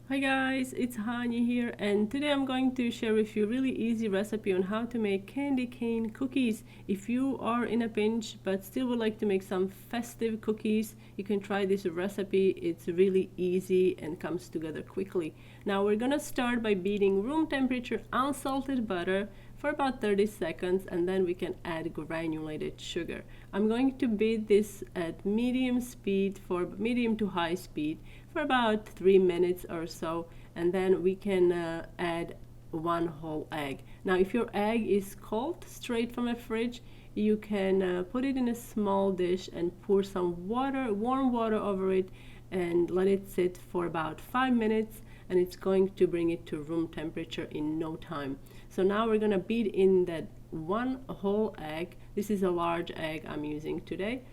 Hi guys, it's Hani here, and today I'm going to share with you a really easy recipe on how to make candy cane cookies. If you are in a pinch but still would like to make some festive cookies, you can try this recipe. It's really easy and comes together quickly. Now we're gonna start by beating room temperature unsalted butter for about 30 seconds, and then we can add granulated sugar. I'm going to beat this at medium speed, for medium to high speed, for about 3 minutes or so, and then we can add one whole egg. Now if your egg is cold straight from a fridge, you can put it in a small dish and pour some water, warm water over it, and let it sit for about 5 minutes, and it's going to bring it to room temperature in no time. So now we're gonna beat in that one whole egg. This is a large egg I'm using today.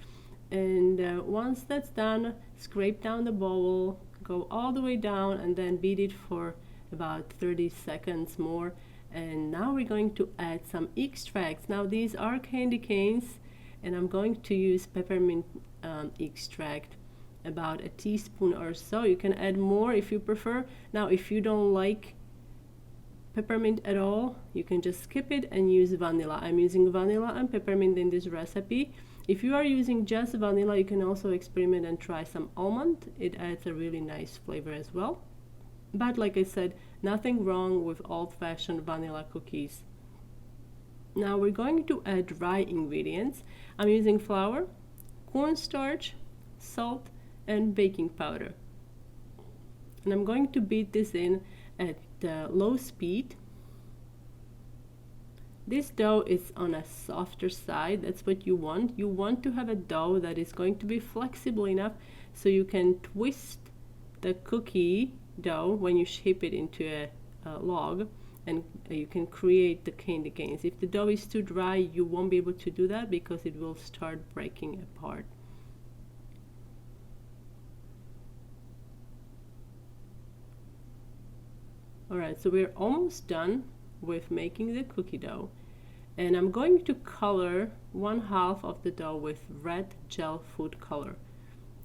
And once that's done, scrape down the bowl, go all the way down, and then beat it for about 30 seconds more. And now we're going to add some extracts. Now these are candy canes, and I'm going to use peppermint extract, about a teaspoon or so. You can add more if you prefer. Now if you don't like peppermint at all, you can just skip it and use vanilla. I'm using vanilla and peppermint in this recipe. If you are using just vanilla, you can also experiment and try some almond. It adds a really nice flavor as well. But like I said, nothing wrong with old-fashioned vanilla cookies. Now we're going to add dry ingredients. I'm using flour, cornstarch, salt, and baking powder. And I'm going to beat this in at low speed. This dough is on a softer side. That's what you want. You want to have a dough that is going to be flexible enough so you can twist the cookie dough when you shape it into a log, and you can create the candy canes. If the dough is too dry, you won't be able to do that because it will start breaking apart. Alright, so we're almost done with making the cookie dough, and I'm going to color one half of the dough with red gel food color.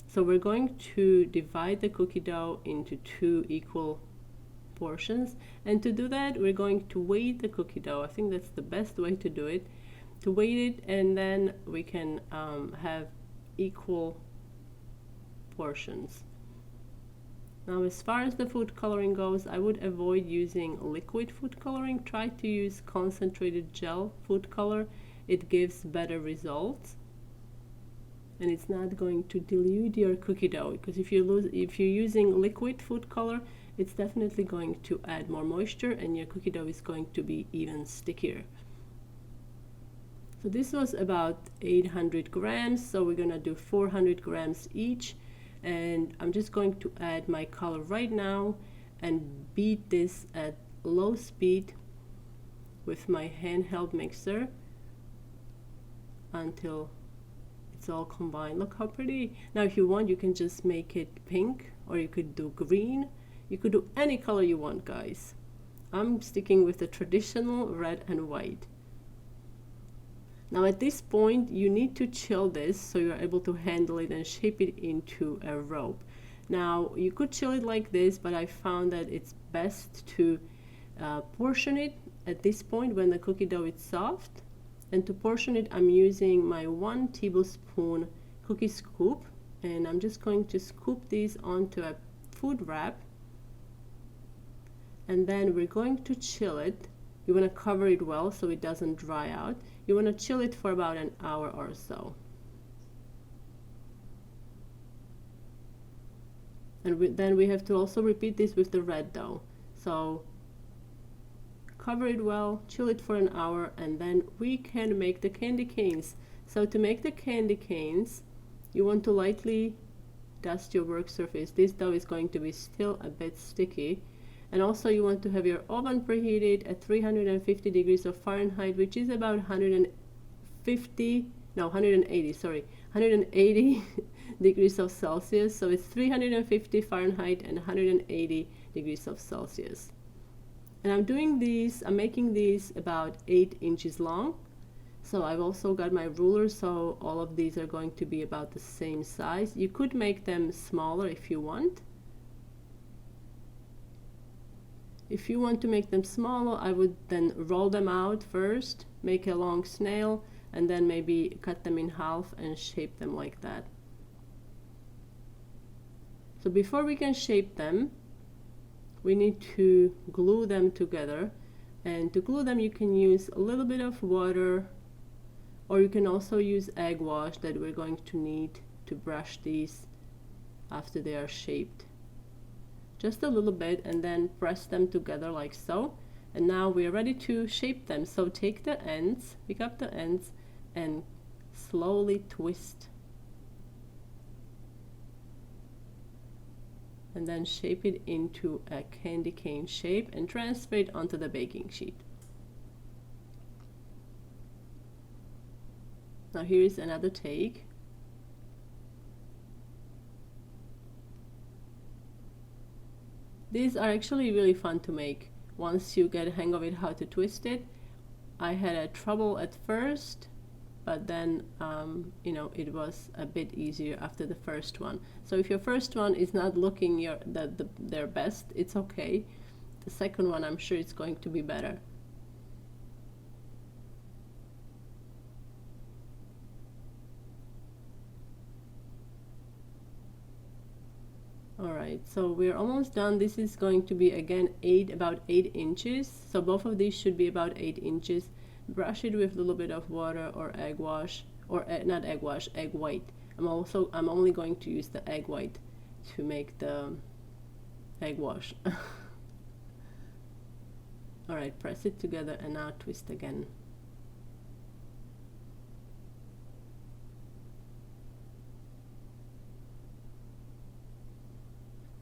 So we're going to divide the cookie dough into two equal portions, and to do that we're going to weight the cookie dough. I think that's the best way to do it, to weight it, and then we can have equal portions. Now as far as the food coloring goes, I would avoid using liquid food coloring. Try to use concentrated gel food color. It gives better results, and it's not going to dilute your cookie dough, because if you're using liquid food color, it's definitely going to add more moisture and your cookie dough is going to be even stickier. So this was about 800 grams, so we're gonna do 400 grams each. And I'm just going to add my color right now and beat this at low speed with my handheld mixer until it's all combined. Look how pretty. Now if you want, you can just make it pink, or you could do green. You could do any color you want, guys. I'm sticking with the traditional red and white. Now at this point you need to chill this so you're able to handle it and shape it into a rope. Now you could chill it like this, but I found that it's best to portion it at this point when the cookie dough is soft. And to portion it, I'm using my 1 tablespoon cookie scoop, and I'm just going to scoop these onto a food wrap, and then we're going to chill it. You want to cover it well so it doesn't dry out. You want to chill it for about an hour or so. And then we have to also repeat this with the red dough. So cover it well, chill it for an hour, and then we can make the candy canes. So to make the candy canes, you want to lightly dust your work surface. This dough is going to be still a bit sticky. And also you want to have your oven preheated at 350 degrees of Fahrenheit, which is about 180 degrees of Celsius. So it's 350 Fahrenheit and 180 degrees of Celsius. And I'm making these about 8 inches long. So I've also got my ruler, so all of these are going to be about the same size. You could make them smaller if you want. If you want to make them smaller, I would then roll them out first, make a long snail, and then maybe cut them in half and shape them like that. So before we can shape them, we need to glue them together. And to glue them, you can use a little bit of water, or you can also use egg wash that we're going to need to brush these after they are shaped. Just a little bit, and then press them together like so. And now we're ready to shape them. So take the ends, pick up the ends, and slowly twist. And then shape it into a candy cane shape and transfer it onto the baking sheet. Now here's another take. These are actually really fun to make once you get a hang of it, how to twist it. I had a trouble at first, but then you know, it was a bit easier after the first one. So if your first one is not looking their best, it's okay. The second one, I'm sure it's going to be better. Alright, so we're almost done. This is going to be again about 8 inches. So both of these should be about 8 inches. Brush it with a little bit of water or egg wash, or not egg wash, egg white. I'm only going to use the egg white to make the egg wash. Alright, press it together and now twist again.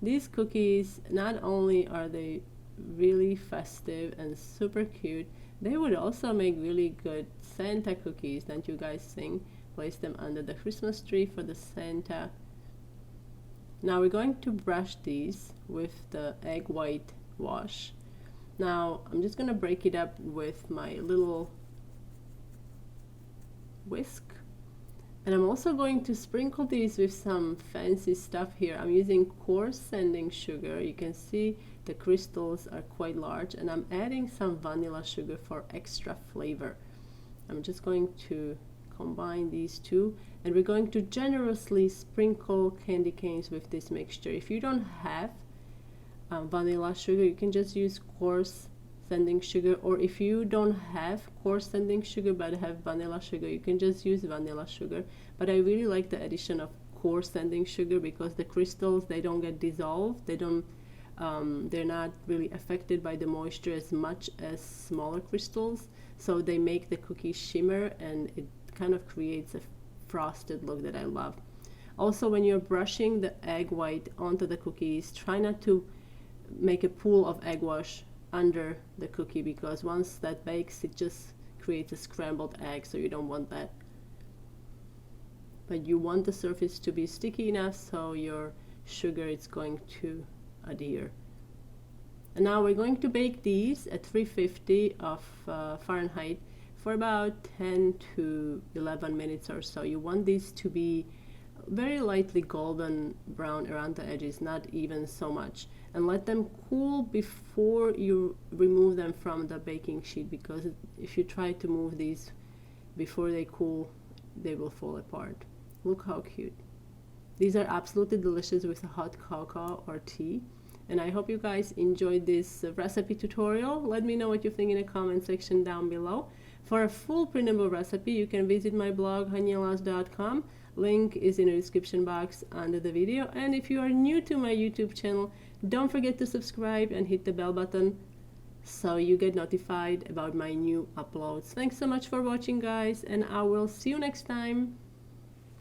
These cookies, not only are they really festive and super cute, they would also make really good Santa cookies, don't you guys think? Place them under the Christmas tree for the Santa. Now we're going to brush these with the egg white wash. Now I'm just going to break it up with my little whisk. And I'm also going to sprinkle these with some fancy stuff here. I'm using coarse sanding sugar. You can see the crystals are quite large, and I'm adding some vanilla sugar for extra flavor. I'm just going to combine these two, and we're going to generously sprinkle candy canes with this mixture. If you don't have vanilla sugar, you can just use coarse sanding sugar, or if you don't have coarse sanding sugar but have vanilla sugar, you can just use vanilla sugar. But I really like the addition of coarse sanding sugar because the crystals, they don't get dissolved, they're not really affected by the moisture as much as smaller crystals, so they make the cookie shimmer and it kind of creates a frosted look that I love. Also, when you're brushing the egg white onto the cookies, try not to make a pool of egg wash under the cookie, because once that bakes, it just creates a scrambled egg, so you don't want that. But you want the surface to be sticky enough so your sugar is going to adhere. And now we're going to bake these at 350 of Fahrenheit for about 10 to 11 minutes or so. You want these to be very lightly golden brown around the edges, not even so much, and let them cool before you remove them from the baking sheet, because if you try to move these before they cool, they will fall apart. Look how cute. These are absolutely delicious with a hot cocoa or tea, and I hope you guys enjoyed this recipe tutorial. Let me know what you think in the comment section down below. For a full printable recipe, you can visit my blog hanielas.com. Link is in the description box under the video. And if you are new to my YouTube channel, don't forget to subscribe and hit the bell button so you get notified about my new uploads. Thanks so much for watching, guys, and I will see you next time.